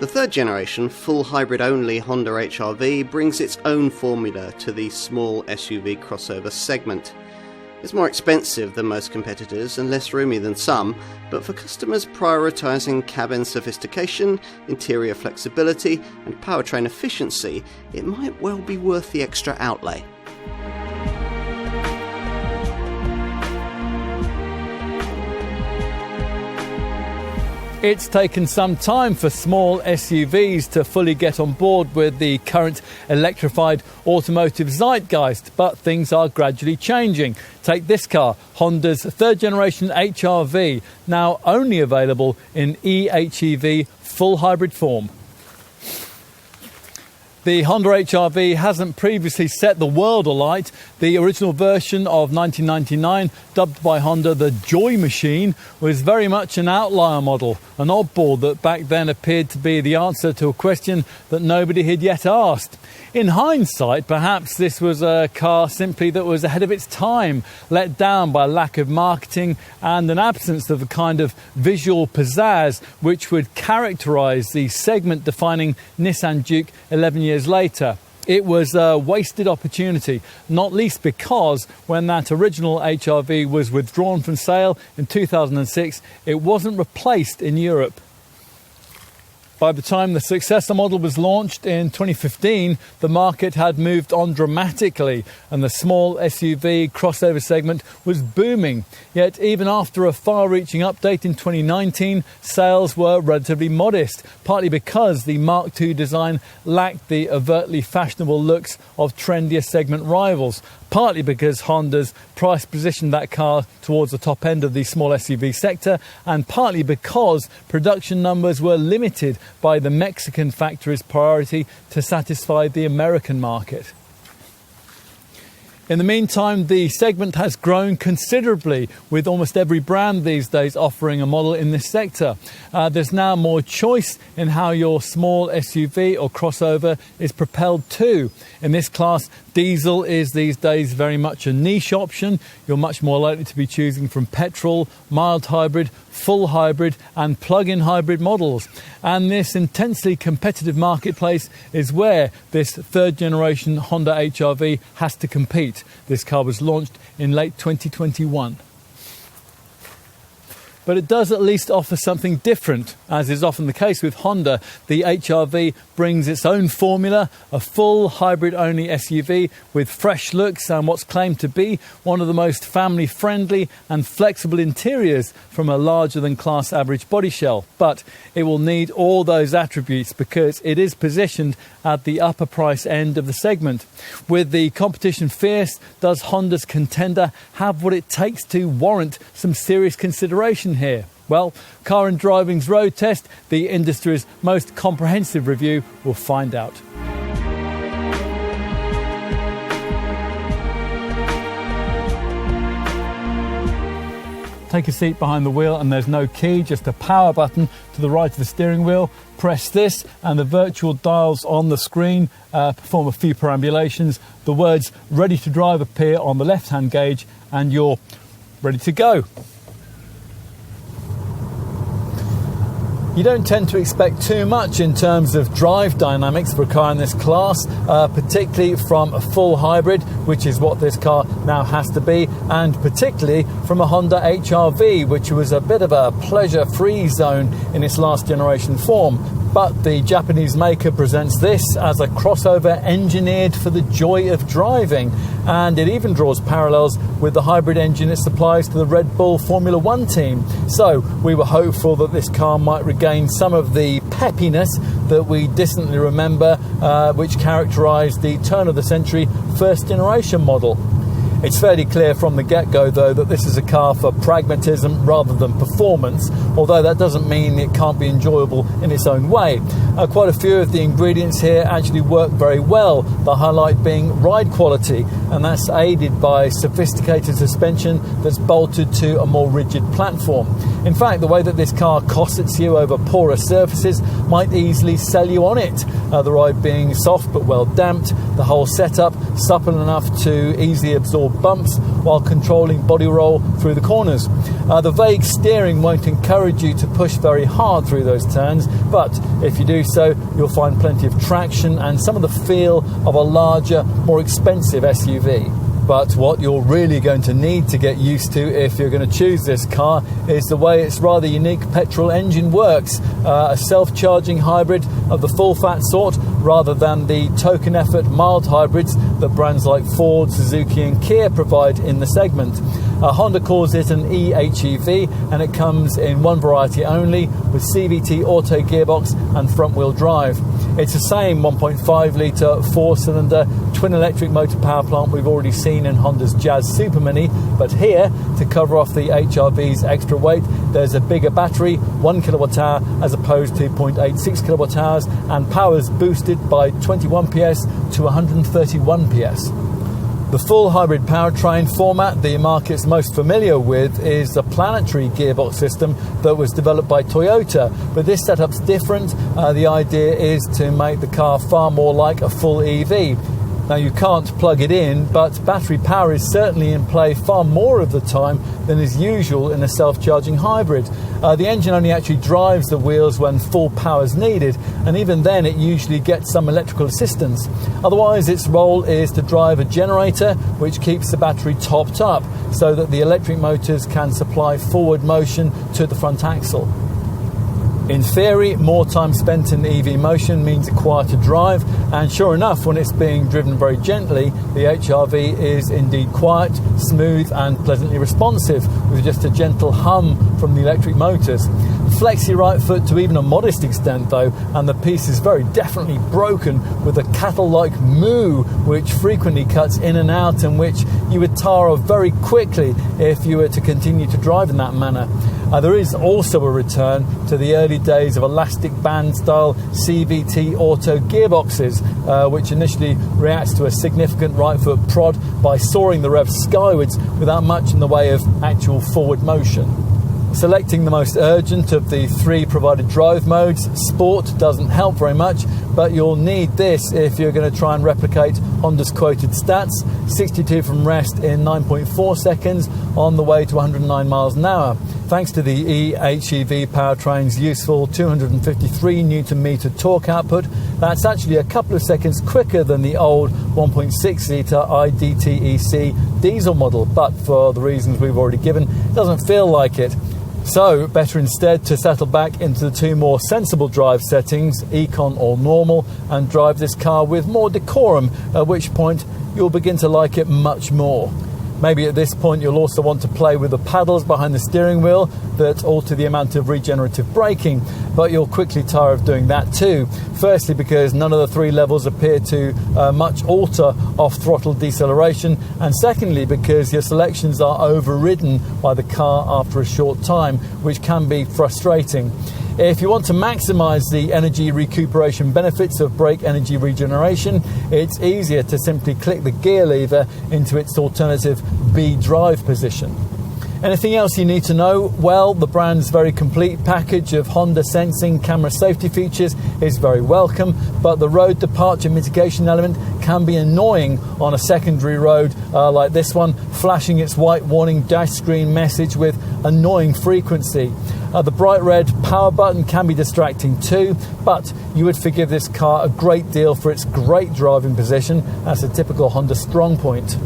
The third generation, full hybrid-only Honda HR-V brings its own formula to the small SUV crossover segment. It's more expensive than most competitors and less roomy than some, but for customers prioritising cabin sophistication, interior flexibility and powertrain efficiency, it might well be worth the extra outlay. It's taken some time for small SUVs to fully get on board with the current electrified automotive zeitgeist, but things are gradually changing. Take this car, Honda's third generation HR-V, now only available in eHEV full hybrid form. The Honda HR-V hasn't previously set the world alight. The original version of 1999, dubbed by Honda the Joy Machine, was very much an outlier model, an oddball that back then appeared to be the answer to a question that nobody had yet asked. In hindsight, perhaps this was a car simply that was ahead of its time, let down by lack of marketing and an absence of the kind of visual pizzazz which would characterise the segment-defining Nissan Juke 11 years later. It was a wasted opportunity, not least because when that original HR-V was withdrawn from sale in 2006, it wasn't replaced in Europe. By the time the successor model was launched in 2015, the market had moved on dramatically and the small SUV crossover segment was booming. Yet even after a far-reaching update in 2019, sales were relatively modest, partly because the Mark II design lacked the overtly fashionable looks of trendier segment rivals, partly because Honda's price positioned that car towards the top end of the small SUV sector, and partly because production numbers were limited by the Mexican factory's priority to satisfy the American market. In the meantime, the segment has grown considerably, with almost every brand these days offering a model in this sector. There's now more choice in how your small SUV or crossover is propelled too. In this class, diesel is these days very much a niche option. You're much more likely to be choosing from petrol, mild hybrid, full hybrid and plug-in hybrid models. And this intensely competitive marketplace is where this third generation Honda HR-V has to compete. This car was launched in late 2021. But it does at least offer something different. As is often the case with Honda, the HR-V brings its own formula, a full hybrid-only SUV with fresh looks and what's claimed to be one of the most family-friendly and flexible interiors from a larger-than-class average body shell. But it will need all those attributes because it is positioned at the upper price end of the segment. With the competition fierce, does Honda's contender have what it takes to warrant some serious consideration here? Well, Car and Driving's road test, the industry's most comprehensive review, will find out. Take a seat behind the wheel and there's no key, just a power button to the right of the steering wheel. Press this and the virtual dials on the screen perform a few perambulations. The words "ready to drive" appear on the left-hand gauge and you're ready to go. You don't tend to expect too much in terms of drive dynamics for a car in this class, particularly from a full hybrid, which is what this car now has to be, and particularly from a Honda HR-V, which was a bit of a pleasure-free zone in its last generation form. But the Japanese maker presents this as a crossover engineered for the joy of driving, and it even draws parallels with the hybrid engine it supplies to the Red Bull Formula One team. So we were hopeful that this car might regain some of the peppiness that we distantly remember, which characterised the turn-of-the-century first-generation model. It's fairly clear from the get-go, though, that this is a car for pragmatism rather than performance, although that doesn't mean it can't be enjoyable in its own way. Quite a few of the ingredients here actually work very well, the highlight being ride quality, and that's aided by sophisticated suspension that's bolted to a more rigid platform. In fact, the way that this car cossets you over porous surfaces might easily sell you on it, the ride being soft but well damped, the whole setup supple enough to easily absorb occasional bumps while controlling body roll through the corners. The vague steering won't encourage you to push very hard through those turns, but if you do so, you'll find plenty of traction and some of the feel of a larger, more expensive SUV. But what you're really going to need to get used to if you're going to choose this car is the way its rather unique petrol engine works. A self-charging hybrid of the full-fat sort rather than the token effort mild hybrids that brands like Ford, Suzuki and Kia provide in the segment. Honda calls it an e-HEV, and it comes in one variety only with CVT auto gearbox and front-wheel drive. It's the same 1.5 litre four-cylinder twin electric motor power plant we've already seen in Honda's Jazz Supermini, but here, to cover off the HR-V's extra weight, there's a bigger battery, 1 kilowatt hour as opposed to 0.86 kilowatt hours, and power's boosted by 21 PS to 131 PS. The full hybrid powertrain format the market's most familiar with is the planetary gearbox system that was developed by Toyota, but this setup's different. The idea is to make the car far more like a full EV. Now, you can't plug it in, but battery power is certainly in play far more of the time than is usual in a self-charging hybrid. The engine only actually drives the wheels when full power is needed, and even then it usually gets some electrical assistance. Otherwise, its role is to drive a generator which keeps the battery topped up so that the electric motors can supply forward motion to the front axle. In theory, more time spent in EV motion means a quieter drive, and sure enough, when it's being driven very gently, the HR-V is indeed quiet, smooth and pleasantly responsive, with just a gentle hum from the electric motors. Flexy right foot to even a modest extent though, and the piece is very definitely broken with a cattle-like moo which frequently cuts in and out, and which you would tire of very quickly if you were to continue to drive in that manner. There is also a return to the early days of elastic band style CVT auto gearboxes, which initially reacts to a significant right foot prod by soaring the revs skywards without much in the way of actual forward motion. Selecting the most urgent of the three provided drive modes, Sport doesn't help very much, but you'll need this if you're going to try and replicate Honda's quoted stats: 62 from rest in 9.4 seconds on the way to 109 miles an hour. Thanks to the e-HEV powertrain's useful 253 Nm torque output, that's actually a couple of seconds quicker than the old 1.6 litre IDTEC diesel model, but for the reasons we've already given, it doesn't feel like it. So, better instead to settle back into the two more sensible drive settings, Econ or Normal, and drive this car with more decorum, at which point you'll begin to like it much more. Maybe at this point you'll also want to play with the paddles behind the steering wheel that alter the amount of regenerative braking, but you'll quickly tire of doing that too. Firstly, because none of the three levels appear to much alter off-throttle deceleration, and secondly, because your selections are overridden by the car after a short time, which can be frustrating. If you want to maximise the energy recuperation benefits of brake energy regeneration, it's easier to simply click the gear lever into its alternative B drive position. Anything else you need to know? Well, the brand's very complete package of Honda sensing camera safety features is very welcome, but the road departure mitigation element can be annoying on a secondary road like this one, flashing its white warning dash screen message with annoying frequency. The bright red power button can be distracting too, but you would forgive this car a great deal for its great driving position. That's a typical Honda strong point.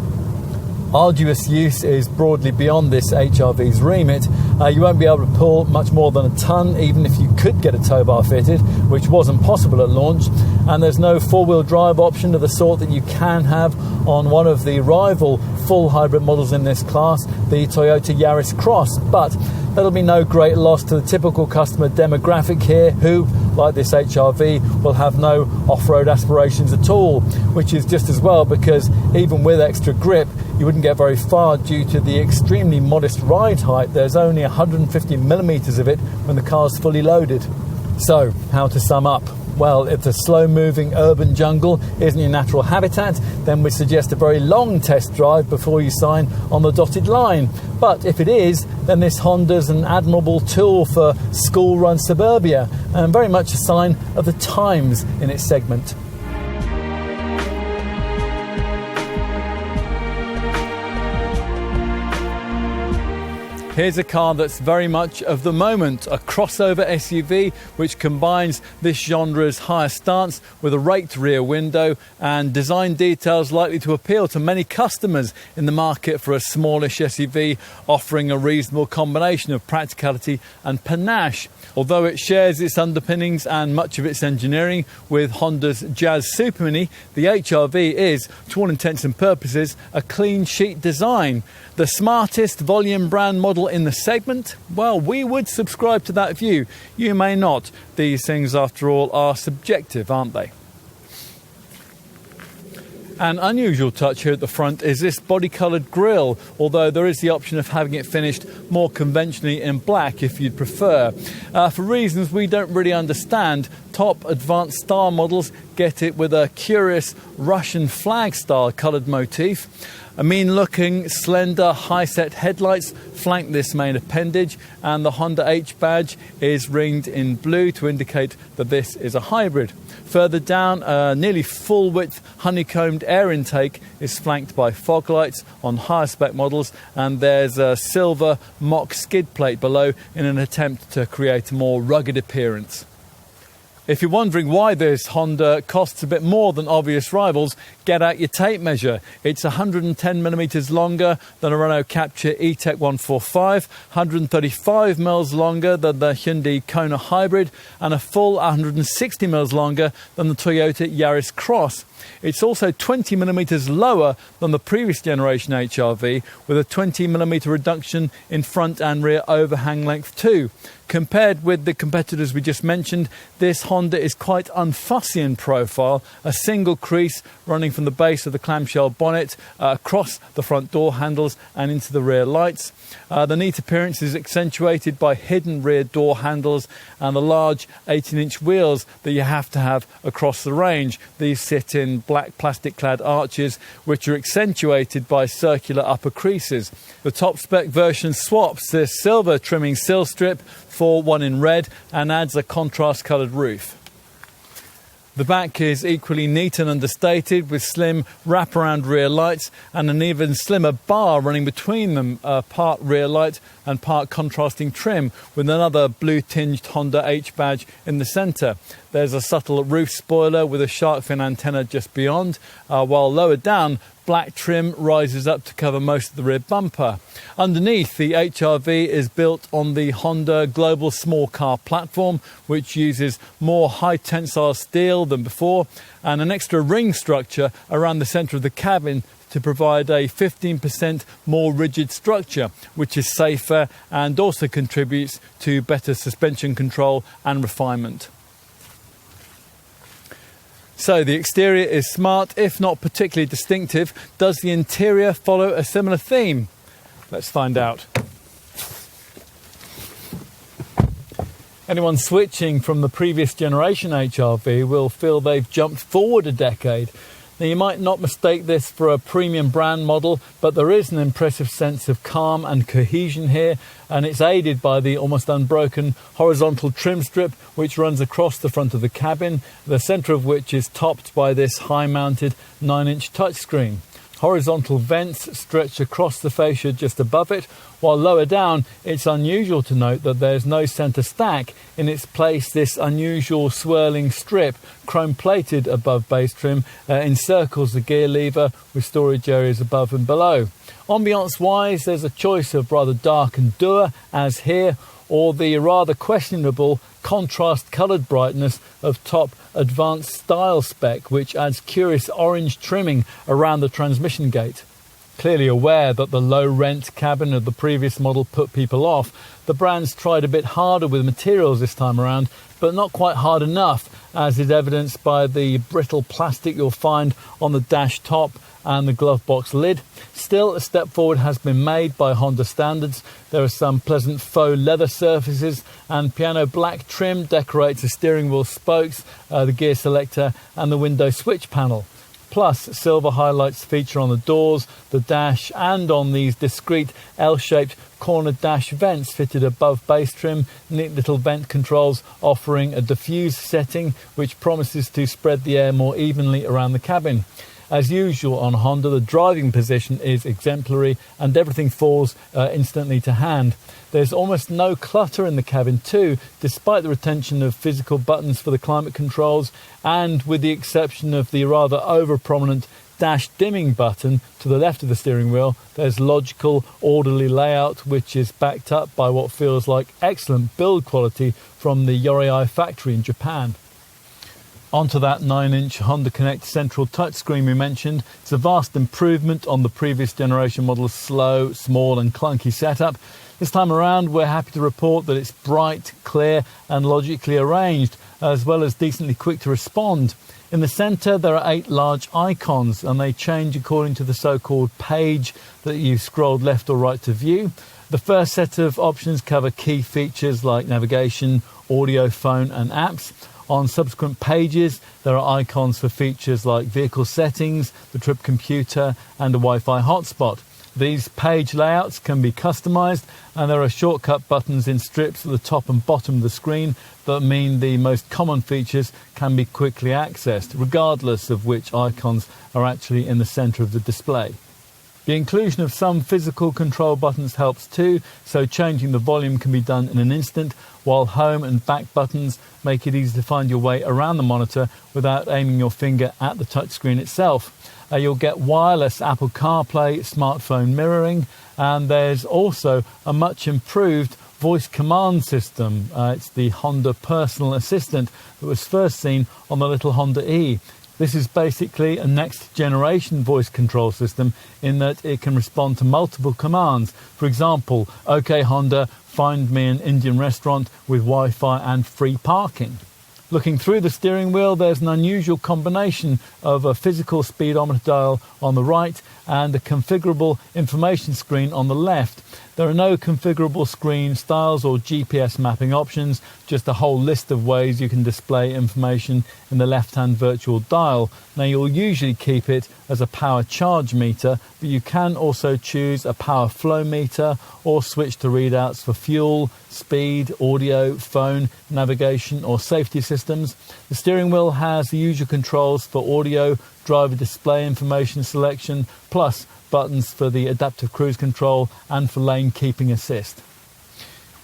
Arduous use is broadly beyond this HR-V's remit. You won't be able to pull much more than a tonne, even if you could get a tow bar fitted, which wasn't possible at launch, and there's no four-wheel drive option of the sort that you can have on one of the rival full hybrid models in this class, the Toyota Yaris Cross, but that'll be no great loss to the typical customer demographic here, who, like this HR-V, will have no off-road aspirations at all, which is just as well, because even with extra grip, you wouldn't get very far due to the extremely modest ride height. There's only 150 millimetres of it when the car's fully loaded. So, how to sum up? Well, if the slow-moving urban jungle isn't your natural habitat, then we suggest a very long test drive before you sign on the dotted line. But if it is, then this Honda's an admirable tool for school-run suburbia, and very much a sign of the times in its segment. Here's a car that's very much of the moment, a crossover SUV which combines this genre's higher stance with a raked rear window and design details likely to appeal to many customers in the market for a smallish SUV offering a reasonable combination of practicality and panache. Although it shares its underpinnings and much of its engineering with Honda's Jazz Supermini, the HR-V is, to all intents and purposes, a clean sheet design. The smartest volume brand model in the segment? Well, we would subscribe to that view. You may not. These things, after all, are subjective, aren't they? An unusual touch here at the front is this body-coloured grille, although there is the option of having it finished more conventionally in black if you'd prefer. For reasons we don't really understand, top advanced style models get it with a curious Russian flag-style coloured motif. A mean-looking, slender, high-set headlights flank this main appendage, and the Honda H badge is ringed in blue to indicate that this is a hybrid. Further down, a nearly full-width honeycombed air intake is flanked by fog lights on higher spec models, and there's a silver mock skid plate below in an attempt to create a more rugged appearance. If you're wondering why this Honda costs a bit more than obvious rivals, get out your tape measure. It's 110mm longer than a Renault Captur E-Tech 145, 135mm longer than the Hyundai Kona Hybrid, and a full 160mm longer than the Toyota Yaris Cross. It's also 20mm lower than the previous generation HR-V, with a 20mm reduction in front and rear overhang length too. Compared with the competitors we just mentioned, this Honda is quite unfussy in profile, a single crease running from the base of the clamshell bonnet across the front door handles and into the rear lights. The neat appearance is accentuated by hidden rear door handles and the large 18-inch wheels that you have to have across the range. These sit in black plastic-clad arches which are accentuated by circular upper creases. The top spec version swaps this silver trimming sill strip for one in red and adds a contrast coloured roof. The back is equally neat and understated, with slim wraparound rear lights and an even slimmer bar running between them, part rear light and part contrasting trim, with another blue-tinged Honda H badge in the centre. There's a subtle roof spoiler with a shark fin antenna just beyond, while lower down, black trim rises up to cover most of the rear bumper. Underneath, the HR-V is built on the Honda Global Small Car platform, which uses more high tensile steel than before, and an extra ring structure around the centre of the cabin to provide a 15% more rigid structure, which is safer and also contributes to better suspension control and refinement. So the exterior is smart, if not particularly distinctive. Does the interior follow a similar theme? Let's find out. Anyone switching from the previous generation HR-V will feel they've jumped forward a decade. Now, you might not mistake this for a premium brand model, but there is an impressive sense of calm and cohesion here, and it's aided by the almost unbroken horizontal trim strip which runs across the front of the cabin, the centre of which is topped by this high-mounted 9-inch touchscreen. Horizontal vents stretch across the fascia just above it, while lower down it's unusual to note that there's no centre stack. In its place, this unusual swirling strip, chrome-plated above base trim, encircles the gear lever with storage areas above and below. Ambiance-wise, there's a choice of rather dark and dour, as here, or the rather questionable contrast-coloured brightness of top advanced style spec, which adds curious orange trimming around the transmission gate. Clearly aware that the low-rent cabin of the previous model put people off, the brand's tried a bit harder with materials this time around, but not quite hard enough, as is evidenced by the brittle plastic you'll find on the dash top and the glove box lid. Still, a step forward has been made by Honda standards. There are some pleasant faux leather surfaces, and piano black trim decorates the steering wheel spokes, the gear selector and the window switch panel. Plus, silver highlights feature on the doors, the dash and on these discreet L-shaped corner dash vents fitted above base trim, neat little vent controls offering a diffuse setting which promises to spread the air more evenly around the cabin. As usual on Honda, the driving position is exemplary and everything falls instantly to hand. There's almost no clutter in the cabin too, despite the retention of physical buttons for the climate controls, and with the exception of the rather over-prominent dash dimming button to the left of the steering wheel, there's logical, orderly layout which is backed up by what feels like excellent build quality from the Yorei factory in Japan. Onto that 9-inch Honda Connect central touchscreen we mentioned. It's a vast improvement on the previous generation model's slow, small and clunky setup. This time around we're happy to report that it's bright, clear and logically arranged, as well as decently quick to respond. In the centre there are 8 large icons and they change according to the so-called page that you've scrolled left or right to view. The first set of options cover key features like navigation, audio, phone and apps. On subsequent pages, there are icons for features like vehicle settings, the trip computer and a Wi-Fi hotspot. These page layouts can be customised and there are shortcut buttons in strips at the top and bottom of the screen that mean the most common features can be quickly accessed, regardless of which icons are actually in the centre of the display. The inclusion of some physical control buttons helps too, so changing the volume can be done in an instant, while home and back buttons make it easy to find your way around the monitor without aiming your finger at the touchscreen itself. You'll get wireless Apple CarPlay, smartphone mirroring, and there's also a much improved voice command system. It's the Honda Personal Assistant that was first seen on the little Honda E. This is basically a next generation voice control system in that it can respond to multiple commands. For example, OK Honda, find me an Indian restaurant with Wi-Fi and free parking. Looking through the steering wheel, there's an unusual combination of a physical speedometer dial on the right and a configurable information screen on the left. There are no configurable screen styles or GPS mapping options, just a whole list of ways you can display information in the left-hand virtual dial. Now you'll usually keep it as a power charge meter, but you can also choose a power flow meter or switch to readouts for fuel, speed, audio, phone, navigation or safety systems. The steering wheel has the usual controls for audio, driver display information selection, plus buttons for the adaptive cruise control and for lane keeping assist.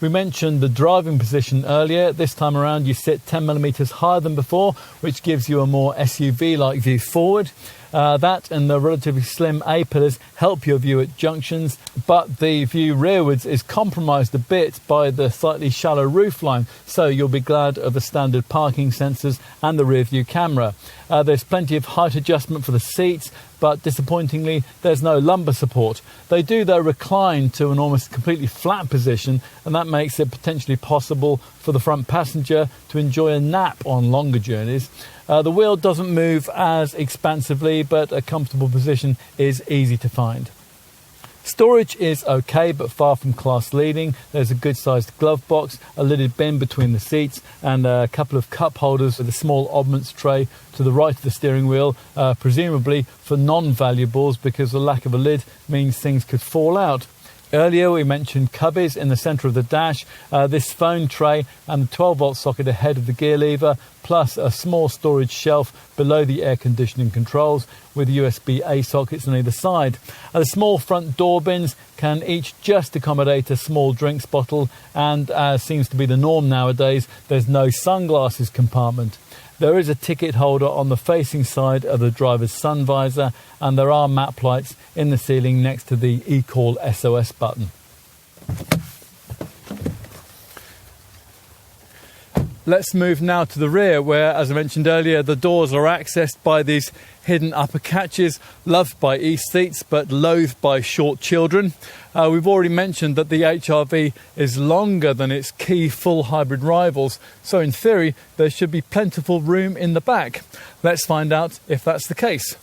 We mentioned the driving position earlier. This time around you sit 10mm higher than before, which gives you a more SUV-like view forward. That and the relatively slim A-pillars help your view at junctions, but the view rearwards is compromised a bit by the slightly shallow roofline, so you'll be glad of the standard parking sensors and the rear view camera. There's plenty of height adjustment for the seats, but disappointingly there's no lumbar support. They do though recline to an almost completely flat position, and that makes it potentially possible for the front passenger to enjoy a nap on longer journeys. The wheel doesn't move as expansively, but a comfortable position is easy to find. Storage is okay, but far from class leading. There's a good sized glove box, a lidded bin between the seats, and a couple of cup holders with a small oddments tray to the right of the steering wheel, presumably for non-valuables, because the lack of a lid means things could fall out. Earlier we mentioned cubbies in the centre of the dash, this phone tray and the 12-volt socket ahead of the gear lever, plus a small storage shelf below the air conditioning controls with USB-A sockets on either side. The small front door bins can each just accommodate a small drinks bottle, and as seems to be the norm nowadays, there's no sunglasses compartment. There is a ticket holder on the facing side of the driver's sun visor, and there are map lights in the ceiling next to the eCall SOS button. Let's move now to the rear, where, as I mentioned earlier, the doors are accessed by these hidden upper catches, loved by East seats but loathed by short children. We've already mentioned that the HR-V is longer than its key full hybrid rivals, so in theory there should be plentiful room in the back. Let's find out if that's the case.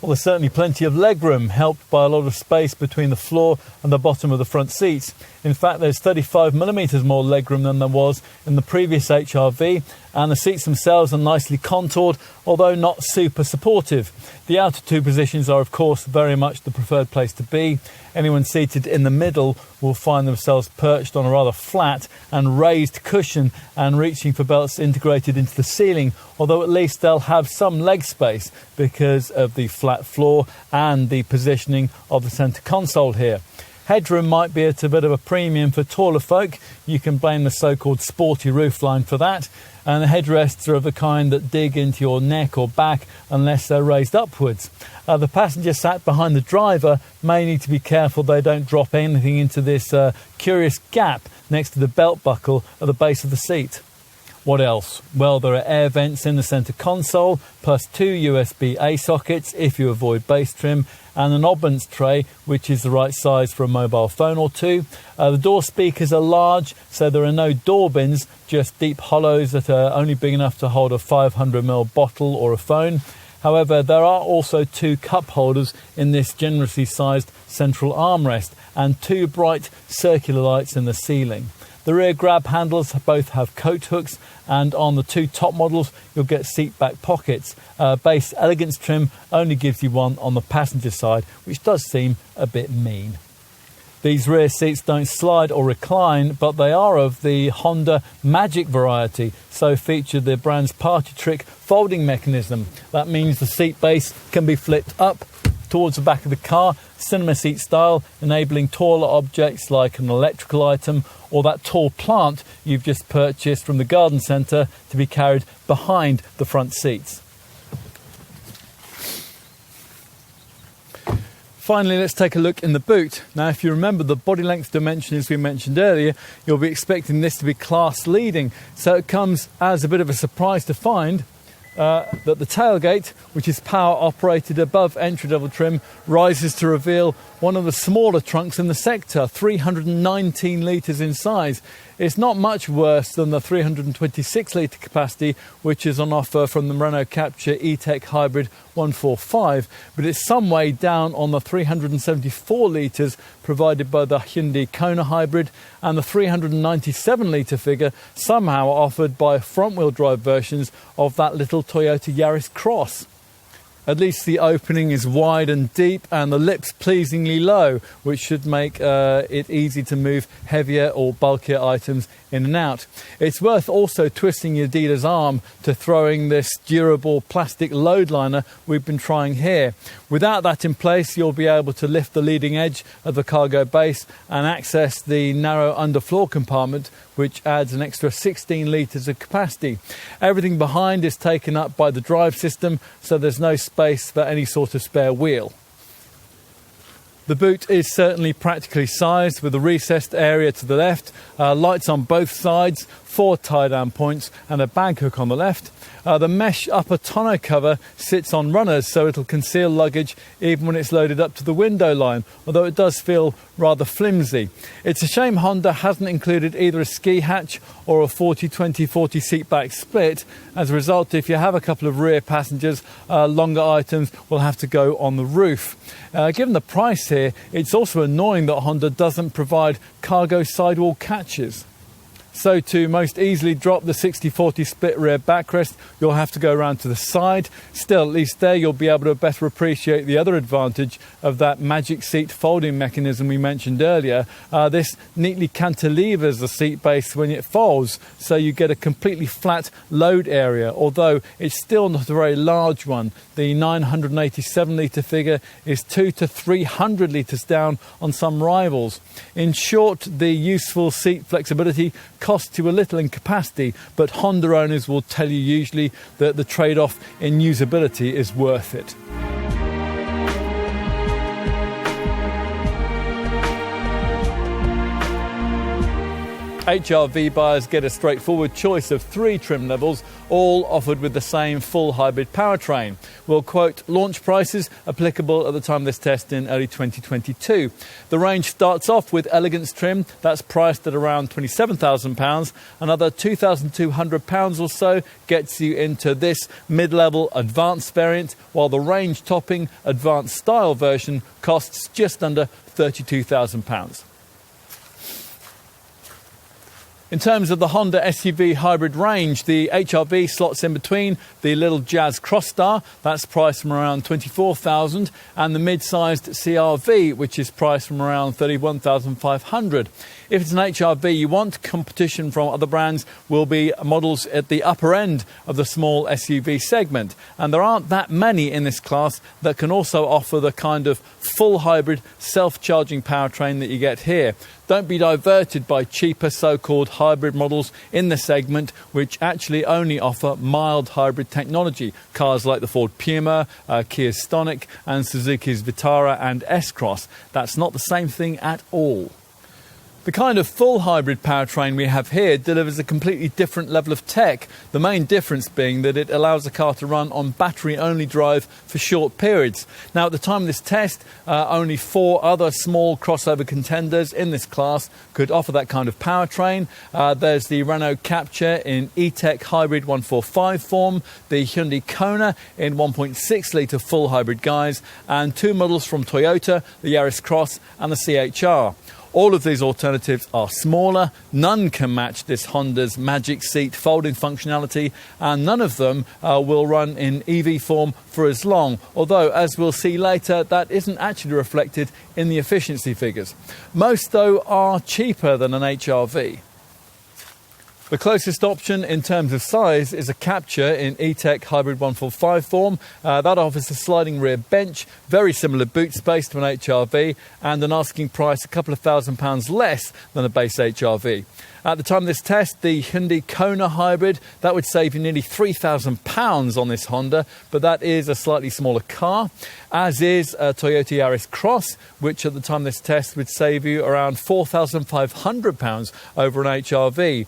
Well, there's certainly plenty of legroom, helped by a lot of space between the floor and the bottom of the front seats. In fact, there's 35mm more legroom than there was in the previous HR-V, and the seats themselves are nicely contoured, although not super supportive. The outer two positions are, of course, very much the preferred place to be. Anyone seated in the middle will find themselves perched on a rather flat and raised cushion and reaching for belts integrated into the ceiling, although at least they'll have some leg space because of the flat floor and the positioning of the centre console here. Headroom might be at a bit of a premium for taller folk. You can blame the so-called sporty roofline for that. And the headrests are of the kind that dig into your neck or back unless they're raised upwards. The passenger sat behind the driver may need to be careful they don't drop anything into this curious gap next to the belt buckle at the base of the seat. What else? Well, there are air vents in the centre console, plus 2 USB-A sockets if you avoid bass trim, and an oddments tray, which is the right size for a mobile phone or two. The door speakers are large, so there are no door bins, just deep hollows that are only big enough to hold a 500ml bottle or a phone. However, there are also 2 cup holders in this generously sized central armrest and 2 bright circular lights in the ceiling. The rear grab handles both have coat hooks, and on the 2 top models you'll get seat back pockets. Base elegance trim only gives you one on the passenger side, which does seem a bit mean. These rear seats don't slide or recline, but they are of the Honda Magic variety, so feature the brand's party trick folding mechanism. That means the seat base can be flipped up towards the back of the car, cinema seat style, enabling taller objects like an electrical item or that tall plant you've just purchased from the garden centre to be carried behind the front seats. Finally, let's take a look in the boot. Now, if you remember the body length dimensions we mentioned earlier, you'll be expecting this to be class leading. So it comes as a bit of a surprise to find that the tailgate, which is power operated above entry level trim, rises to reveal one of the smaller trunks in the sector, 319 litres in size. It's not much worse than the 326 litre capacity which is on offer from the Renault Captur E-Tech Hybrid 145, but it's some way down on the 374 litres provided by the Hyundai Kona Hybrid and the 397 litre figure somehow offered by front-wheel drive versions of that little Toyota Yaris Cross. At least the opening is wide and deep and the lips pleasingly low, which should make it easy to move heavier or bulkier items in and out. It's worth also twisting your dealer's arm to throwing this durable plastic load liner we've been trying here. Without that in place, you'll be able to lift the leading edge of the cargo base and access the narrow underfloor compartment, which adds an extra 16 litres of capacity. Everything behind is taken up by the drive system, so there's no space for any sort of spare wheel. The boot is certainly practically sized with a recessed area to the left, lights on both sides, 4 tie-down points and a bag hook on the left. The mesh upper tonneau cover sits on runners, so it'll conceal luggage even when it's loaded up to the window line, although it does feel rather flimsy. It's a shame Honda hasn't included either a ski hatch or a 40-20-40 seat back split. As a result, if you have a couple of rear passengers, longer items will have to go on the roof. Given the price here, it's also annoying that Honda doesn't provide cargo sidewall catches. So to most easily drop the 60-40 split rear backrest, you'll have to go around to the side. Still, at least there you'll be able to better appreciate the other advantage of that magic seat folding mechanism we mentioned earlier. This neatly cantilevers the seat base when it folds, so you get a completely flat load area, although it's still not a very large one. The 987 litre figure is 200 to 300 litres down on some rivals. In short, the useful seat flexibility costs you a little in capacity, but Honda owners will tell you usually that the trade-off in usability is worth it. HR-V buyers get a straightforward choice of 3 trim levels, all offered with the same full hybrid powertrain. We'll quote launch prices applicable at the time of this test in early 2022. The range starts off with Elegance trim, that's priced at around £27,000. Another £2,200 or so gets you into this mid-level advanced variant, while the range-topping advanced style version costs just under £32,000. In terms of the Honda SUV hybrid range, the HR-V slots in between the little Jazz Crossstar, that's priced from around £24,000, and the mid-sized CR-V, which is priced from around £31,500. If it's an HR-V you want, competition from other brands will be models at the upper end of the small SUV segment. And there aren't that many in this class that can also offer the kind of full hybrid self-charging powertrain that you get here. Don't be diverted by cheaper so-called hybrid models in the segment, which actually only offer mild hybrid technology. Cars like the Ford Puma, Kia's Stonic and Suzuki's Vitara and S-Cross. That's not the same thing at all. The kind of full hybrid powertrain we have here delivers a completely different level of tech, the main difference being that it allows the car to run on battery-only drive for short periods. Now, at the time of this test, only 4 other small crossover contenders in this class could offer that kind of powertrain. There's the Renault Captur in E-Tech Hybrid 145 form, the Hyundai Kona in 1.6-litre full hybrid guise, and 2 models from Toyota, the Yaris Cross and the CHR. All of these alternatives are smaller, none can match this Honda's Magic Seat folding functionality, and none of them will run in EV form for as long, although, as we'll see later, that isn't actually reflected in the efficiency figures. Most, though, are cheaper than an HR-V. The closest option in terms of size is a Captur in E-Tech Hybrid 145 form. That offers a sliding rear bench, very similar boot space to an HR-V, and an asking price a couple of £1,000s less than a base HR-V. At the time of this test, the Hyundai Kona Hybrid, that would save you nearly £3,000 on this Honda, but that is a slightly smaller car, as is a Toyota Yaris Cross, which at the time of this test would save you around £4,500 over an HR-V.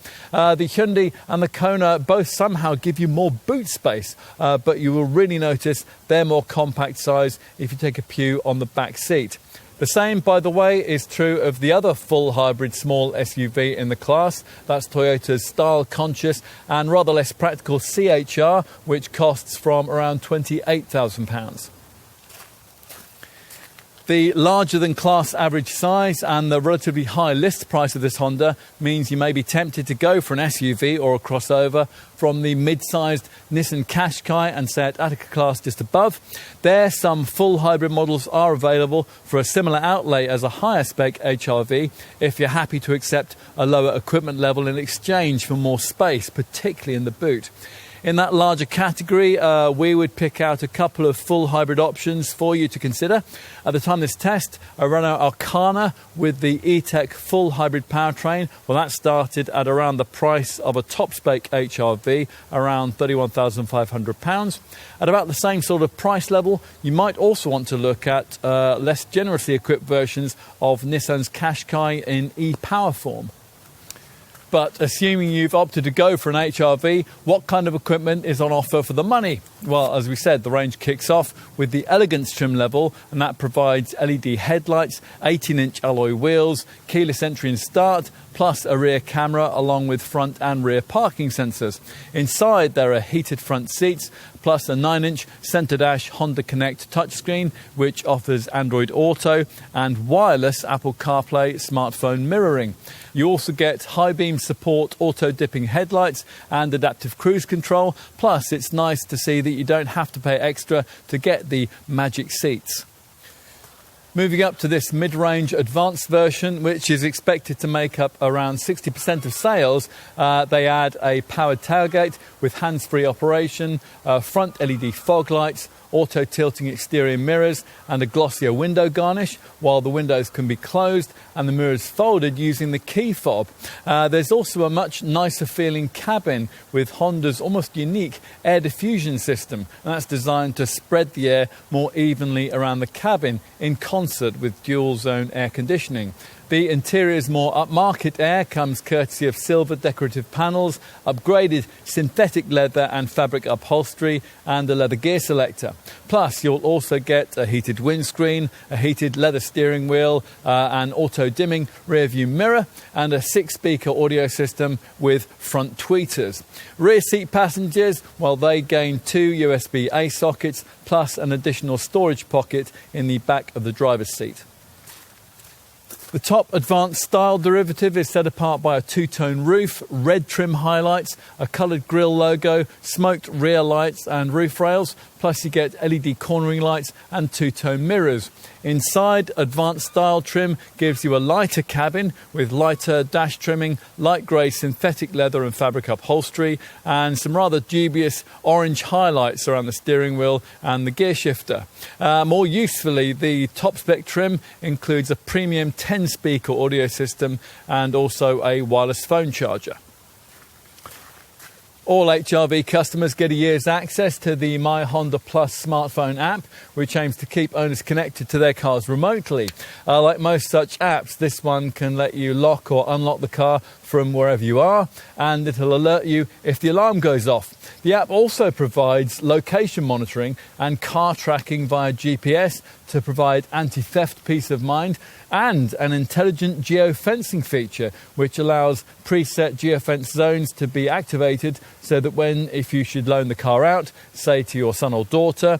The Hyundai and the Kona both somehow give you more boot space, but you will really notice they're more compact size if you take a pew on the back seat. The same, by the way, is true of the other full hybrid small SUV in the class. That's Toyota's style-conscious and rather less practical CHR, which costs from around £28,000. The larger-than-class average size and the relatively high list price of this Honda means you may be tempted to go for an SUV or a crossover from the mid-sized Nissan Qashqai and Seat Ateca class just above. There, some full hybrid models are available for a similar outlay as a higher-spec HR-V if you're happy to accept a lower equipment level in exchange for more space, particularly in the boot. In that larger category, we would pick out a couple of full hybrid options for you to consider. At the time of this test, a Renault Arcana with the E-Tech full hybrid powertrain, well, that started at around the price of a top-spec HR-V, around £31,500. At about the same sort of price level, you might also want to look at less generously equipped versions of Nissan's Qashqai in e-Power form. But assuming you've opted to go for an HR-V, what kind of equipment is on offer for the money? Well, as we said, the range kicks off with the Elegance trim level, and that provides LED headlights, 18-inch alloy wheels, keyless entry and start, plus a rear camera along with front and rear parking sensors. Inside there are heated front seats, plus a 9-inch centre dash Honda Connect touchscreen, which offers Android Auto and wireless Apple CarPlay smartphone mirroring. You also get high beam support auto-dipping headlights and adaptive cruise control, plus it's nice to see that you don't have to pay extra to get the magic seats. Moving up to this mid-range advanced version, which is expected to make up around 60% of sales, they add a powered tailgate with hands-free operation, front LED fog lights, auto-tilting exterior mirrors and a glossier window garnish, while the windows can be closed and the mirrors folded using the key fob. There's also a much nicer feeling cabin with Honda's almost unique air diffusion system, and that's designed to spread the air more evenly around the cabin in concert with dual zone air conditioning. The interior's more upmarket air comes courtesy of silver decorative panels, upgraded synthetic leather and fabric upholstery, and a leather gear selector. Plus, you'll also get a heated windscreen, a heated leather steering wheel, an auto-dimming rear-view mirror, and a 6-speaker audio system with front tweeters. Rear seat passengers, well, they gain 2 USB-A sockets, plus an additional storage pocket in the back of the driver's seat. The top advanced style derivative is set apart by a 2-tone roof, red trim highlights, a coloured grille logo, smoked rear lights and roof rails, plus you get LED cornering lights and 2-tone mirrors. Inside, advanced style trim gives you a lighter cabin with lighter dash trimming, light grey synthetic leather and fabric upholstery, and some rather dubious orange highlights around the steering wheel and the gear shifter. More usefully, the top spec trim includes a premium 10-speaker audio system and also a wireless phone charger. All HR-V customers get a year's access to the My Honda Plus smartphone app, which aims to keep owners connected to their cars remotely. Like most such apps, this one can let you lock or unlock the car from wherever you are, and it'll alert you if the alarm goes off. The app also provides location monitoring and car tracking via GPS to provide anti-theft peace of mind, and an intelligent geofencing feature which allows preset geofence zones to be activated so that if you should loan the car out, say to your son or daughter,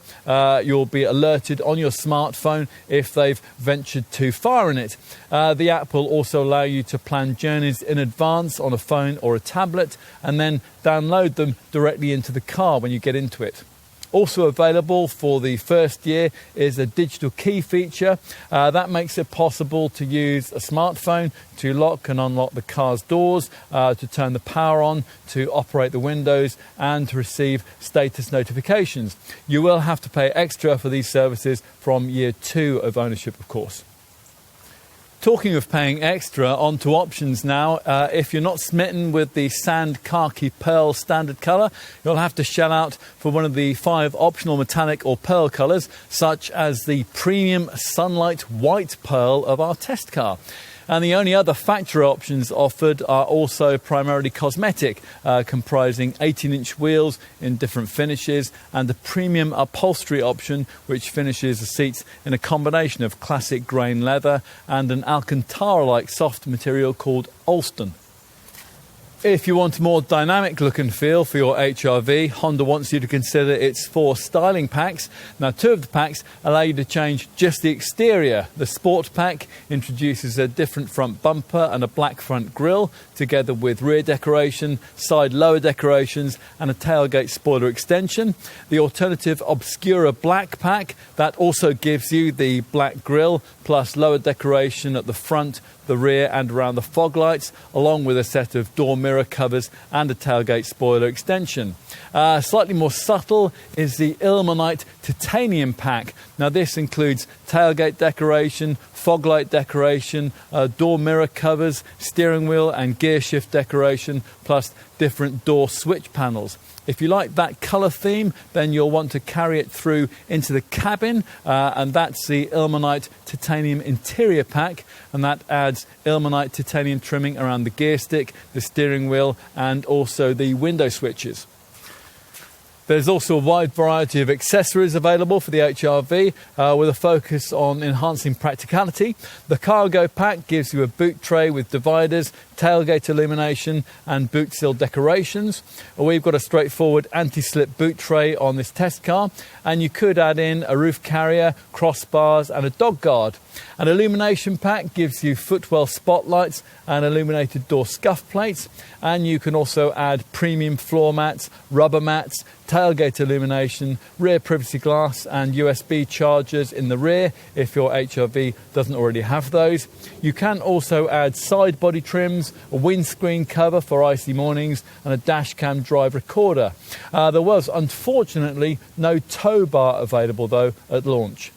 you'll be alerted on your smartphone if they've ventured too far in it. The app will also allow you to plan journeys in advance on a phone or a tablet and then download them directly into the car when you get into it. Also available for the first year is a digital key feature. That makes it possible to use a smartphone to lock and unlock the car's doors, to turn the power on, to operate the windows, and to receive status notifications. You will have to pay extra for these services from year 2 of ownership, of course. Talking of paying extra, on to options now. If you're not smitten with the sand khaki pearl standard colour, you'll have to shell out for one of the 5 optional metallic or pearl colours, such as the premium sunlight white pearl of our test car. And the only other factory options offered are also primarily cosmetic, comprising 18-inch wheels in different finishes and a premium upholstery option which finishes the seats in a combination of classic grain leather and an Alcantara-like soft material called Alston. If you want a more dynamic look and feel for your HR-V, Honda wants you to consider its 4 styling packs. Now, 2 of the packs allow you to change just the exterior. The Sport Pack introduces a different front bumper and a black front grille, together with rear decoration, side lower decorations and a tailgate spoiler extension. The alternative Obscura Black Pack, that also gives you the black grille plus lower decoration at the front, the rear and around the fog lights, along with a set of door mirror covers and a tailgate spoiler extension. Slightly more subtle is the Ilmenite Titanium Pack. Now this includes tailgate decoration, fog light decoration, door mirror covers, steering wheel and gear shift decoration, plus different door switch panels. If you like that colour theme, then you'll want to carry it through into the cabin, and that's the Ilmenite Titanium Interior Pack, and that adds Ilmenite titanium trimming around the gear stick, the steering wheel and also the window switches. There's also a wide variety of accessories available for the HR-V, with a focus on enhancing practicality. The Cargo Pack gives you a boot tray with dividers, tailgate illumination and boot sill decorations. We've got a straightforward anti-slip boot tray on this test car, and you could add in a roof carrier, crossbars and a dog guard. An illumination pack gives you footwell spotlights and illuminated door scuff plates, and you can also add premium floor mats, rubber mats, tailgate illumination, rear privacy glass and USB chargers in the rear if your HR-V doesn't already have those. You can also add side body trims, a windscreen cover for icy mornings and a dash cam drive recorder. There was unfortunately no tow bar available though at launch.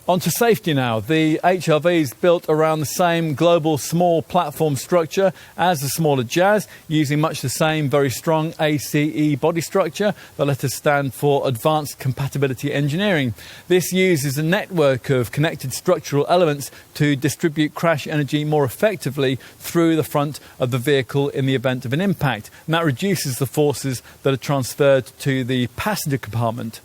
On to safety now. The HR-V is built around the same global small platform structure as the smaller Jazz, using much the same very strong ACE body structure. The letters stand for Advanced Compatibility Engineering. This uses a network of connected structural elements to distribute crash energy more effectively through the front of the vehicle in the event of an impact. And that reduces the forces that are transferred to the passenger compartment.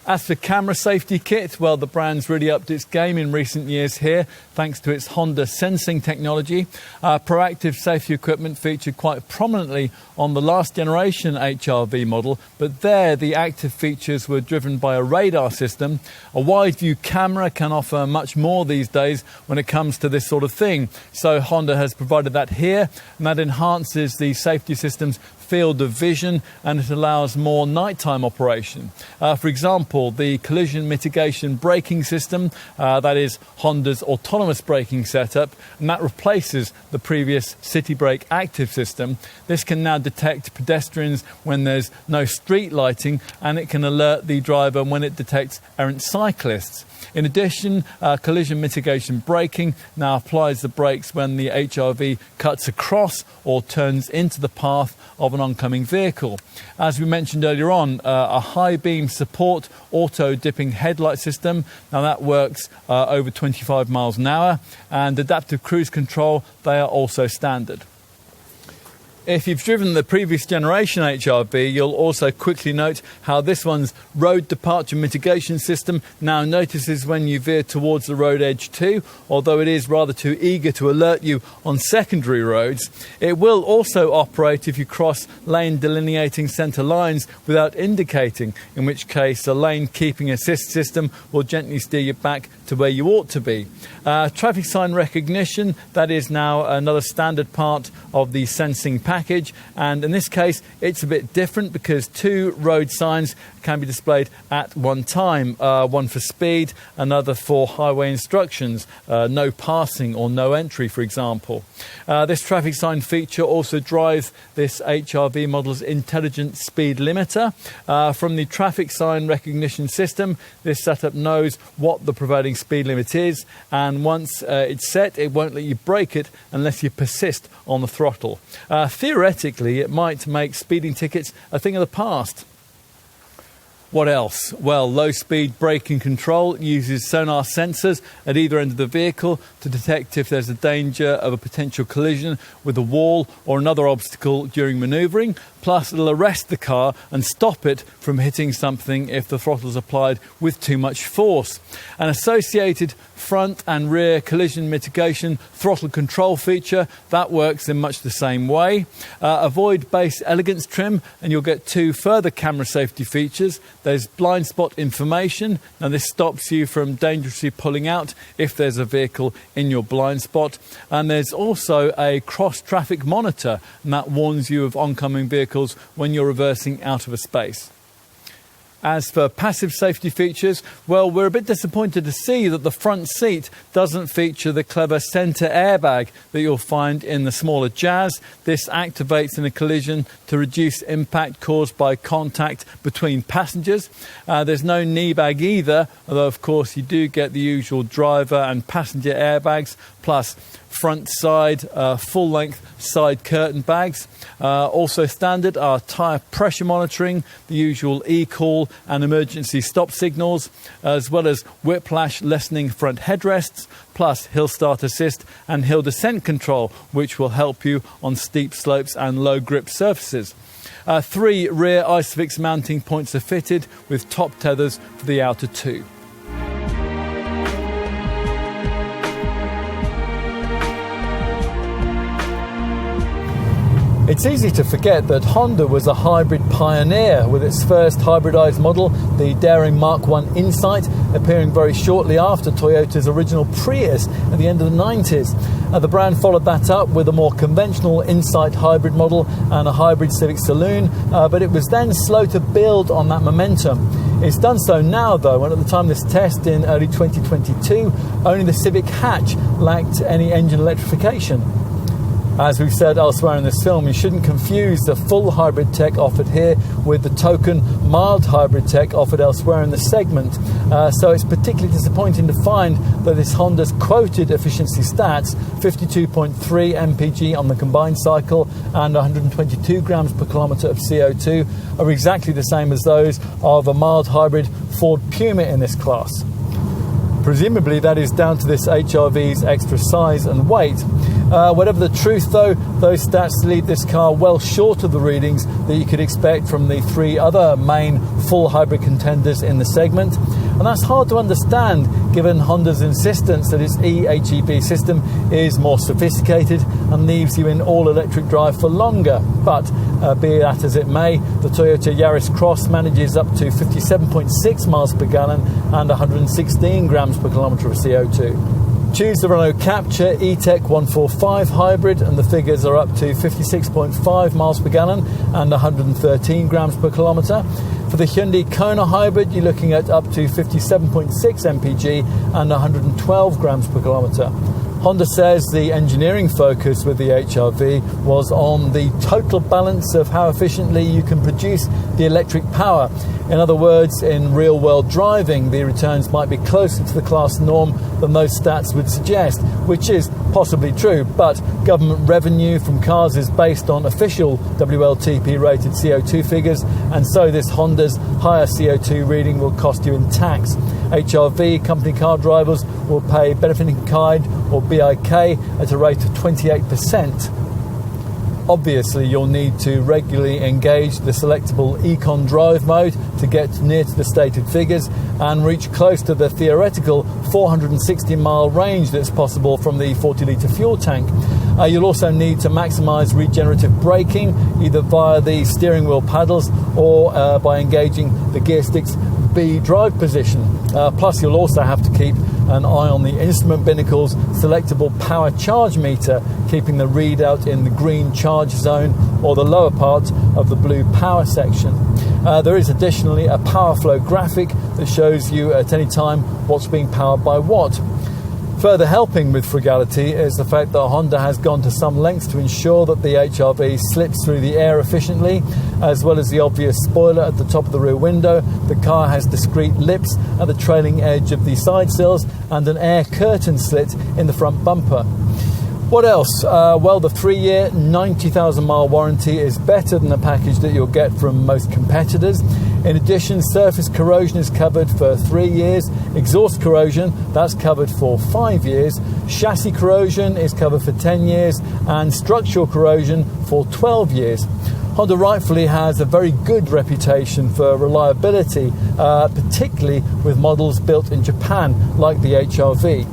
As for camera safety kit, well, the brand's really upped its game in recent years here, thanks to its Honda sensing technology. Proactive safety equipment featured quite prominently on the last generation HR-V model, but there the active features were driven by a radar system. A wide view camera can offer much more these days when it comes to this sort of thing. So Honda has provided that here, and that enhances the safety system's field of vision, and it allows more nighttime operation. For example, the collision mitigation braking system, that is Honda's autonomous braking setup, and that replaces the previous city brake active system. This can now detect pedestrians when there's no street lighting, and it can alert the driver when it detects errant cyclists. In addition, collision mitigation braking now applies the brakes when the HR-V cuts across or turns into the path of an oncoming vehicle. As we mentioned earlier on, a high beam support auto dipping headlight system. Now that works over 25 miles an hour, and adaptive cruise control, they are also standard. If you've driven the previous generation HR-V, you'll also quickly note how this one's road departure mitigation system now notices when you veer towards the road edge too, although it is rather too eager to alert you on secondary roads. It will also operate if you cross lane delineating centre lines without indicating, in which case a lane keeping assist system will gently steer you back to where you ought to be. Traffic sign recognition, that is now another standard part of the sensing package, and in this case it's a bit different because two road signs can be displayed at one time, one for speed, another for highway instructions, no passing or no entry, for example. This traffic sign feature also drives this HR-V model's intelligent speed limiter. From the traffic sign recognition system, this setup knows what the prevailing speed limit is, and once it's set, it won't let you break it unless you persist on the throttle. Theoretically, it might make speeding tickets a thing of the past. What else? Well, low-speed braking control uses sonar sensors at either end of the vehicle to detect if there's a danger of a potential collision with a wall or another obstacle during manoeuvring. Plus, it'll arrest the car and stop it from hitting something if the throttle's applied with too much force. An associated front and rear collision mitigation throttle control feature, that works in much the same way. Avoid base elegance trim, and you'll get two further camera safety features. There's blind spot information. Now this stops you from dangerously pulling out if there's a vehicle in your blind spot. And there's also a cross traffic monitor, and that warns you of oncoming vehicles when you're reversing out of a space. As for passive safety features, well, we're a bit disappointed to see that the front seat doesn't feature the clever centre airbag that you'll find in the smaller Jazz. This activates in a collision to reduce impact caused by contact between passengers. There's no knee bag either, although of course you do get the usual driver and passenger airbags, plus front side full length side curtain bags. Also standard are tyre pressure monitoring, the usual e-call and emergency stop signals, as well as whiplash lessening front headrests, plus hill start assist and hill descent control, which will help you on steep slopes and low grip surfaces. 3 rear ISOFIX mounting points are fitted with top tethers for the outer 2. It's easy to forget that Honda was a hybrid pioneer with its first hybridized model, the daring Mark I Insight, appearing very shortly after Toyota's original Prius at the end of the 90s. The brand followed that up with a more conventional Insight hybrid model and a hybrid Civic Saloon, but it was then slow to build on that momentum. It's done so now though, and at the time of this test in early 2022, only the Civic hatch lacked any engine electrification. As we've said elsewhere in this film, you shouldn't confuse the full hybrid tech offered here with the token mild hybrid tech offered elsewhere in the segment. So it's particularly disappointing to find that this Honda's quoted efficiency stats, 52.3 mpg on the combined cycle and 122 grams per kilometre of CO2, are exactly the same as those of a mild hybrid Ford Puma in this class. Presumably that is down to this HR-V's extra size and weight. Whatever the truth though, those stats leave this car well short of the readings that you could expect from the three other main full hybrid contenders in the segment. And that's hard to understand given Honda's insistence that its eHEV system is more sophisticated and leaves you in all-electric drive for longer. But be that as it may, the Toyota Yaris Cross manages up to 57.6 miles per gallon and 116 grams per kilometre of CO2. Choose the Renault Captur E-Tech 145 hybrid and the figures are up to 56.5 miles per gallon and 113 grams per kilometre. For the Hyundai Kona hybrid, you're looking at up to 57.6 mpg and 112 grams per kilometre. Honda says the engineering focus with the HR-V was on the total balance of how efficiently you can produce the electric power. In other words, in real-world driving, the returns might be closer to the class norm than those stats would suggest, which is possibly true, but government revenue from cars is based on official WLTP-rated CO2 figures, and so this Honda's higher CO2 reading will cost you in tax. HR-V company car drivers will pay benefit in kind or BIK at a rate of 28%. Obviously, you'll need to regularly engage the selectable Econ drive mode to get near to the stated figures and reach close to the theoretical 460-mile range that's possible from the 40-litre fuel tank. You'll also need to maximise regenerative braking, either via the steering wheel paddles or by engaging the gear stick's B drive position. Plus, you'll also have to keep an eye on the instrument binnacle's selectable power charge meter, keeping the readout in the green charge zone or the lower part of the blue power section. There is additionally a power flow graphic that shows you at any time what's being powered by what. Further helping with frugality is the fact that Honda has gone to some lengths to ensure that the HR-V slips through the air efficiently, as well as the obvious spoiler at the top of the rear window. The car has discrete lips at the trailing edge of the side sills and an air curtain slit in the front bumper. What else? Well, the 3-year, 90,000 mile warranty is better than the package that you'll get from most competitors. In addition, surface corrosion is covered for 3 years, exhaust corrosion, that's covered for 5 years, chassis corrosion is covered for 10 years, and structural corrosion for 12 years. Honda rightfully has a very good reputation for reliability, particularly with models built in Japan, like the HR-V.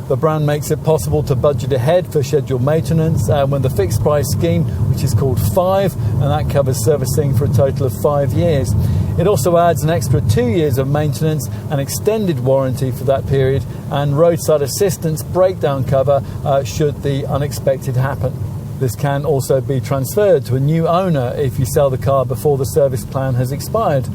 The brand makes it possible to budget ahead for scheduled maintenance when the fixed price scheme, which is called 5, and that covers servicing for a total of 5 years. It also adds an extra 2 years of maintenance and extended warranty for that period, and roadside assistance breakdown cover should the unexpected happen. This can also be transferred to a new owner if you sell the car before the service plan has expired.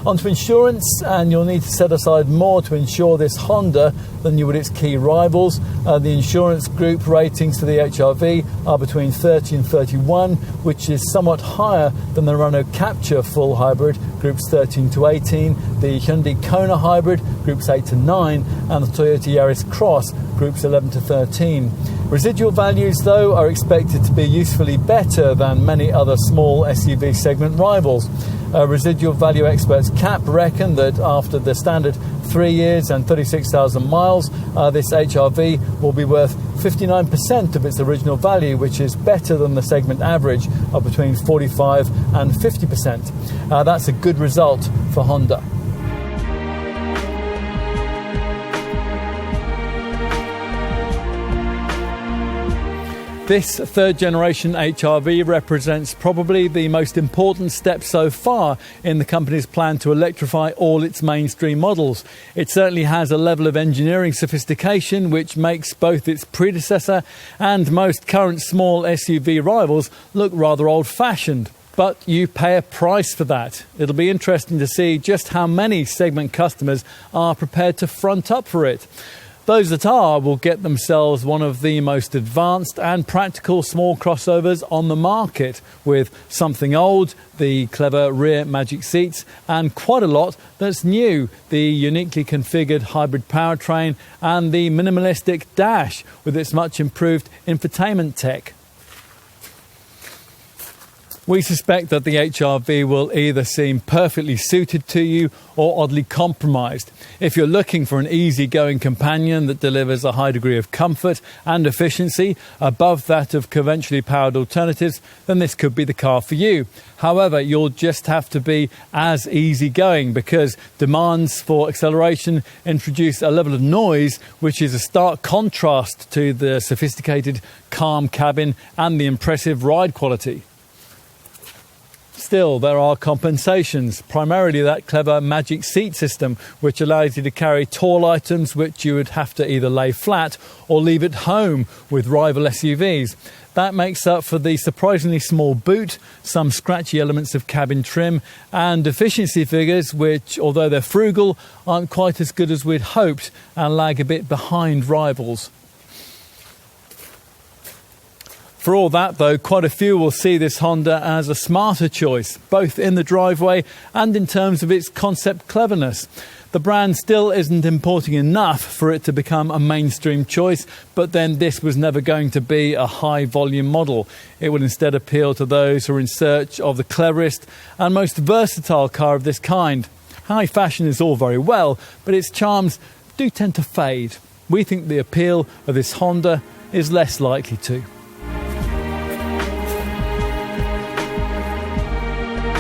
Onto insurance, and you'll need to set aside more to insure this Honda than you would its key rivals. The insurance group ratings for the HR-V are between 30 and 31, which is somewhat higher than the Renault Captur full hybrid, groups 13 to 18, the Hyundai Kona hybrid, groups 8 to 9, and the Toyota Yaris Cross, groups 11 to 13. Residual values, though, are expected to be usefully better than many other small SUV segment rivals. Residual value experts CAP reckon that after the standard 3 years and 36,000 miles, this HR-V will be worth 59% of its original value, which is better than the segment average of between 45 and 50%. That's a good result for Honda. This third generation HR-V represents probably the most important step so far in the company's plan to electrify all its mainstream models. It certainly has a level of engineering sophistication which makes both its predecessor and most current small SUV rivals look rather old-fashioned. But you pay a price for that. It'll be interesting to see just how many segment customers are prepared to front up for it. Those that are will get themselves one of the most advanced and practical small crossovers on the market, with something old, the clever rear magic seats, and quite a lot that's new, the uniquely configured hybrid powertrain and the minimalistic dash with its much improved infotainment tech. We suspect that the HR-V will either seem perfectly suited to you or oddly compromised. If you're looking for an easygoing companion that delivers a high degree of comfort and efficiency above that of conventionally powered alternatives, then this could be the car for you. However, you'll just have to be as easygoing, because demands for acceleration introduce a level of noise which is a stark contrast to the sophisticated, calm cabin and the impressive ride quality. Still, there are compensations, primarily that clever magic seat system, which allows you to carry tall items which you would have to either lay flat or leave at home with rival SUVs. That makes up for the surprisingly small boot, some scratchy elements of cabin trim, and efficiency figures which, although they're frugal, aren't quite as good as we'd hoped and lag a bit behind rivals. For all that, though, quite a few will see this Honda as a smarter choice, both in the driveway and in terms of its concept cleverness. The brand still isn't importing enough for it to become a mainstream choice, but then this was never going to be a high-volume model. It would instead appeal to those who are in search of the cleverest and most versatile car of this kind. High fashion is all very well, but its charms do tend to fade. We think the appeal of this Honda is less likely to.